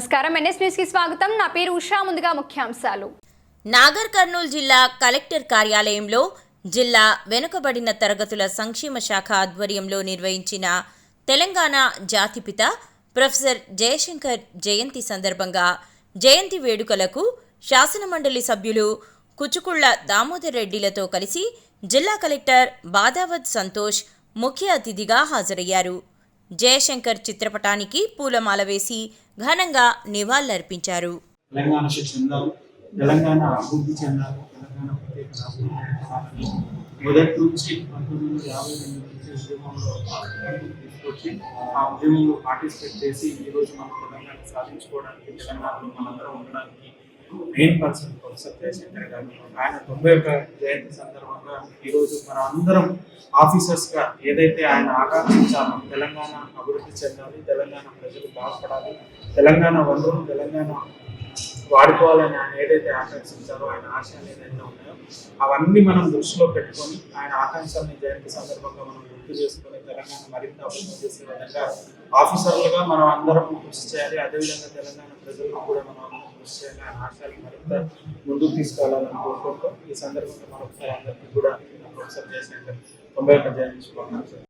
నమస్కారం NS news కి స్వాగతం. నా పేరు ఉషా. ముందుగా ముఖ్యాంశాలు. నాగర్ కర్నూలు జిల్లా కలెక్టర్ కార్యాలయంలో జిల్లా వెనుకబడిన తరగతుల సంక్షేమ శాఖ ఆధ్వర్యంలో నిర్వహించిన తెలంగాణ జాతిపిత ప్రొఫెసర్ జయశంకర్ జయంతి సందర్భంగా జయంతి వేడుకలకు శాసనమండలి సభ్యులు కుచుకుళ్ల దామోదర్ రెడ్డిలతో కలిసి జిల్లా కలెక్టర్ బాదావత్ సంతోష్ ముఖ్య అతిథిగా హాజరయ్యారు. జయశంకర్ చిత్రపటానికి పూలమాల వేసి ఘనంగా నివాళులర్పించారు. తెలంగాణ అభివృద్ధి చెందాలి, తెలంగాణ ప్రత్యేక రాష్ట్రం మొదటి నుంచి 1952 నుంచి ఉద్యమంలో తీసుకొచ్చి ఆ ఉద్యమంలో పార్టిసిపేట్ చేసి ఈరోజు మనం తెలంగాణ సాధించుకోవడానికి, తెలంగాణలో మనందరం ఉండడానికి మెయిన్ పర్సన్ ప్రొఫెసర్ జయశంకర్ గారు. ఆయన 91 జయంతి సందర్భంగా ఈరోజు మనం అందరం ఆఫీసర్స్గా ఏదైతే ఆయన ఆకాంక్షించాలో, తెలంగాణ అభివృద్ధి చెందాలి, తెలంగాణ ప్రజలు బాగుపడాలి, తెలంగాణ వనరులు తెలంగాణ వాడుకోవాలని ఆయన ఏదైతే ఆకాంక్షించారో, ఆయన ఆశయాలు ఏదైతే ఉన్నాయో అవన్నీ మనం దృష్టిలో పెట్టుకొని ఆయన ఆకాంక్షల్ని జయంతి సందర్భంగా మనం గుర్తు చేసుకొని తెలంగాణ మరింత అభివృద్ధి చేసే విధంగా ఆఫీసర్లుగా మనం అందరం కృషి చేయాలి. అదేవిధంగా తెలంగాణ ప్రజలకు కూడా మనం అందరం కృషి చేయాలి. ఆయన ఆశయాలు మరింత ముందుకు తీసుకెళ్లాలని కోరుకుంటూ ఈ సందర్భంగా మరొకసారి అందరికీ కూడా ప్రొఫెసర్ జయశంకర్ 91 జయంతి శుభాకాంక్షలు.